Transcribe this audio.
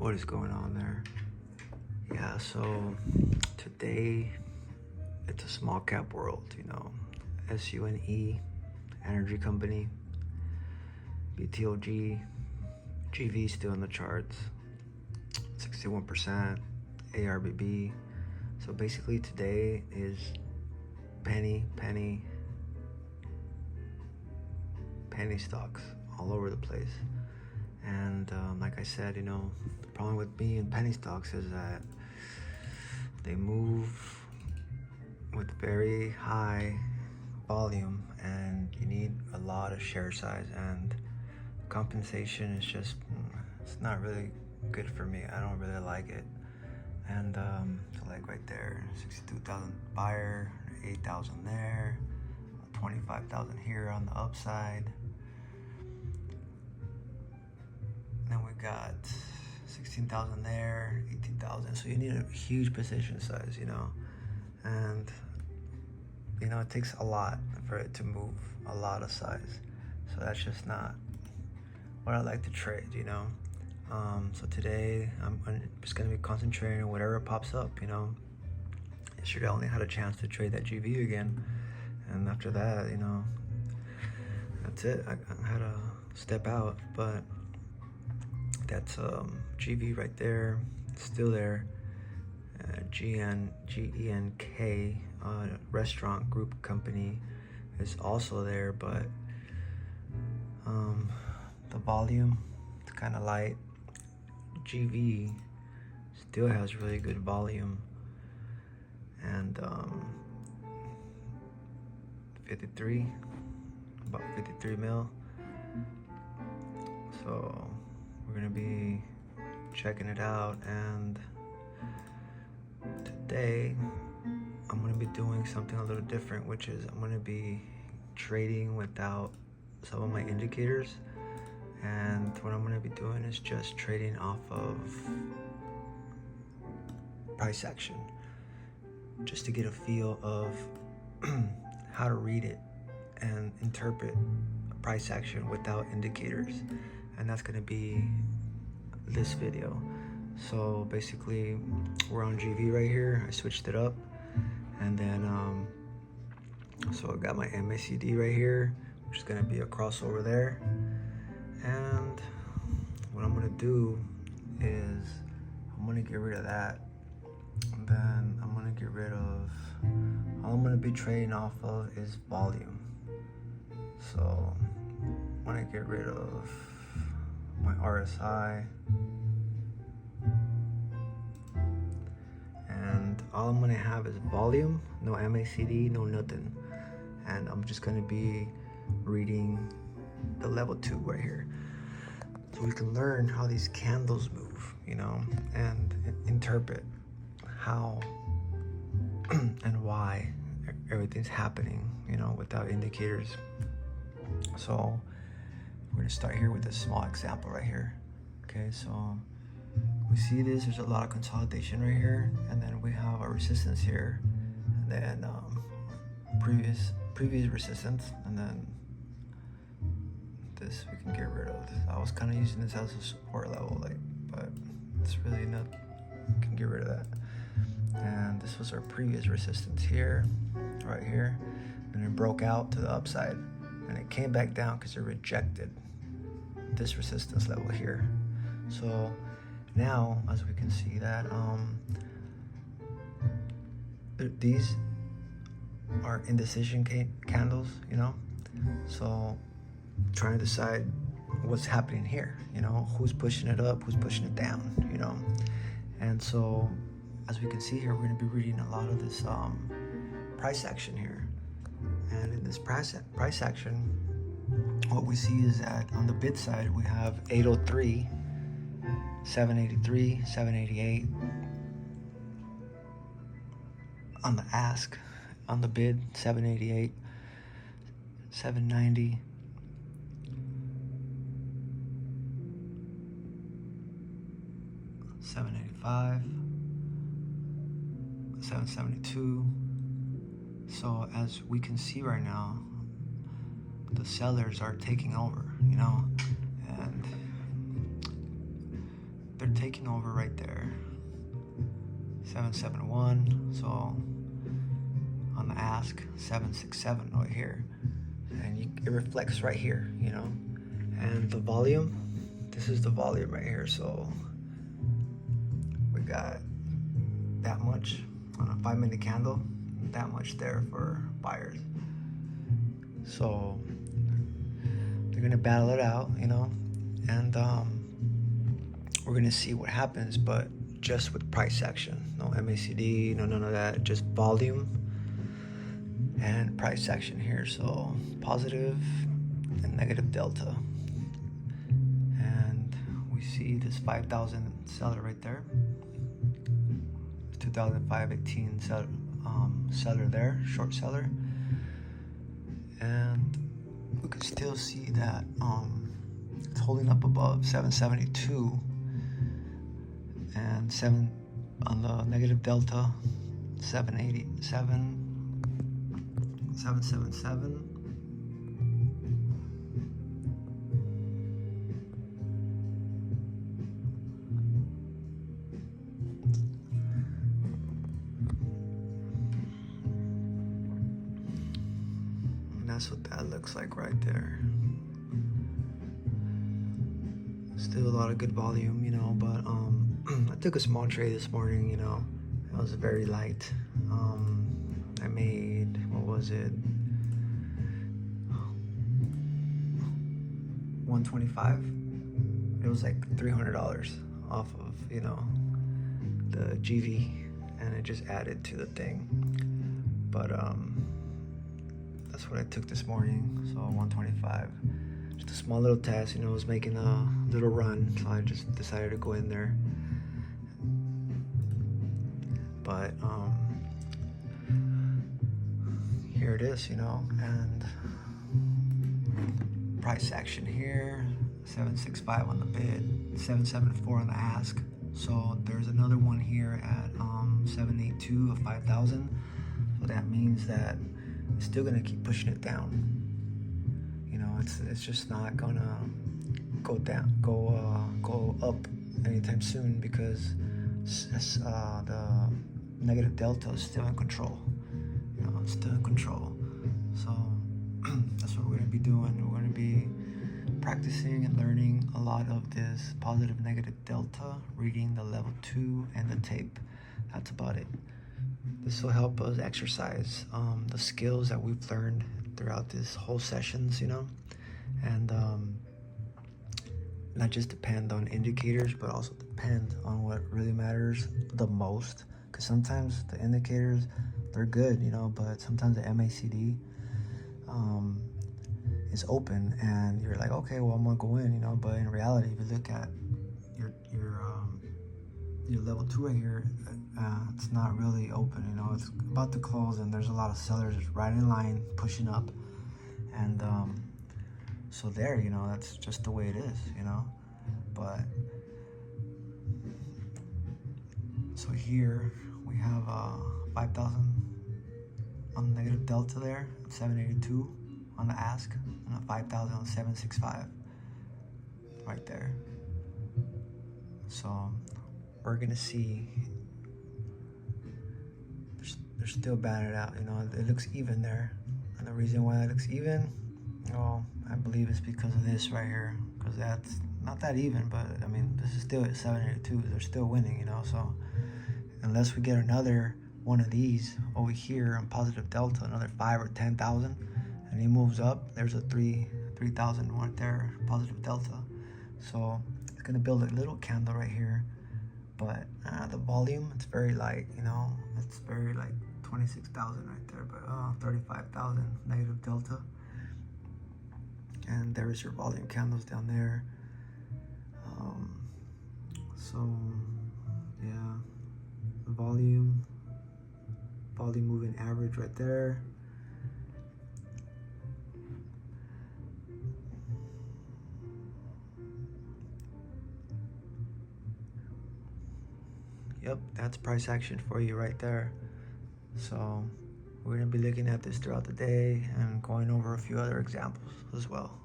What is going on there? Yeah, so today it's a small cap world, SUNE, energy company, BTOG, GV still in the charts, 61%, ARBB. So basically today is penny stocks all over the place. And like I said, the problem with me and penny stocks is that they move with very high volume and you need a lot of share size, and compensation is just, it's not really good for me. I don't really like it. And so like right there, 62,000 buyer, 8,000 there, 25,000 here on the upside. Then we got 16,000 there, 18,000. So you need a huge position size, and it takes a lot for it to move, a lot of size. So that's just not what I like to trade, So today I'm just gonna be concentrating on whatever pops up, Yesterday I only had a chance to trade that GV again, and after that, that's it. I had to step out, but that's GV right there, still there. GENK, restaurant group company, is also there, but the volume, it's kind of light. GV still has really good volume, and 53, about 53 mil. So we're gonna be checking it out, and today I'm gonna be doing something a little different, which is I'm gonna be trading without some of my indicators. And what I'm gonna be doing is just trading off of price action, just to get a feel of how to read it and interpret price action without indicators. And that's gonna be this video. So basically we're on GV right here. I switched it up, and then so I got my MACD right here, which is gonna be a crossover there. And what I'm gonna do is I'm gonna get rid of that, and then I'm gonna get rid of, all I'm gonna be trading off of is volume. So I'm gonna get rid of my RSI, and all I'm gonna have is volume, no MACD, no nothing. And I'm just gonna be reading the level 2 right here, so we can learn how these candles move, and interpret how and why everything's happening, without indicators. So we're gonna start here with this small example right here. Okay, so we see there's a lot of consolidation right here, and then we have our resistance here, and then previous resistance, and then this we can get rid of. I was kind of using this as a support level, but it's really not, can get rid of that. And this was our previous resistance here, right here, and it broke out to the upside, and it came back down because it rejected this resistance level here. So now, as we can see that these are indecision candles, so trying to decide what's happening here, who's pushing it up, who's pushing it down, and so as we can see here, we're going to be reading a lot of this price action here. And in this price action, what we see is that on the bid side we have 803, 783, 788. On the ask, on the bid, 788, 790, 785, 772. So as we can see right now, the sellers are taking over, and they're taking over right there. 771. So on the ask, 767 right here, and it reflects right here, you know. And the volume, this is the volume right here. So we got that much on a 5-minute candle, that much there for buyers. So they're gonna battle it out, you know, and we're gonna see what happens, but just with price action. No MACD, no none of that, just volume and price action here. So positive and negative delta. And we see this 5,000 seller right there. 2005-18 seller there, short seller. And we can still see that it's holding up above 772 and 7 on the negative delta, 777. And that's what that looks like right there. Still a lot of good volume, you know, but I took a small trade this morning, you know. It was very light. I made, what was it, 125. It was like $300 off of, you know, the GV, and it just added to the thing. But that's what I took this morning. So 125, just a small little test, you know. I was making a little run, so I just decided to go in there. But here it is, you know. And price action here, 765 on the bid, 774 on the ask. So there's another one here at 782 of 5,000. So that means that it's still gonna keep pushing it down. You know, it's just not gonna go down, go up anytime soon, because the negative delta is still in control. You know, it's still in control. So that's what we're gonna be doing. We're gonna be practicing and learning a lot of this positive negative delta, reading the level 2 and the tape. That's about it. This will help us exercise the skills that we've learned throughout this whole sessions, you know, and not just depend on indicators, but also depend on what really matters the most. Because sometimes the indicators, they're good, you know, but sometimes the MACD is open, and you're like, okay, well, I'm gonna go in, you know. But in reality, if you look at your level 2 right here, it's not really open, you know. It's about to close, and there's a lot of sellers right in line pushing up, and so there, you know, that's just the way it is, you know. But so here we have 5,000 on the negative delta there, 782 on the ask, and a 5,000 on 765 right there. So we're gonna see they're still battered out, you know. It looks even there, and the reason why it looks even, well, I believe it's because of this right here, because that's not that even, but I mean, this is still at 782. They're still winning, you know. So unless we get another one of these over here on positive delta, another 5 or 10,000, and he moves up, there's a 3,000 right there, positive delta. So it's gonna build a little candle right here, but the volume, it's very light, you know. It's very like 26,000 right there, but 35,000 negative delta. And there is your volume candles down there. So yeah, the volume moving average right there. Yep, that's price action for you right there. So we're gonna be looking at this throughout the day and going over a few other examples as well.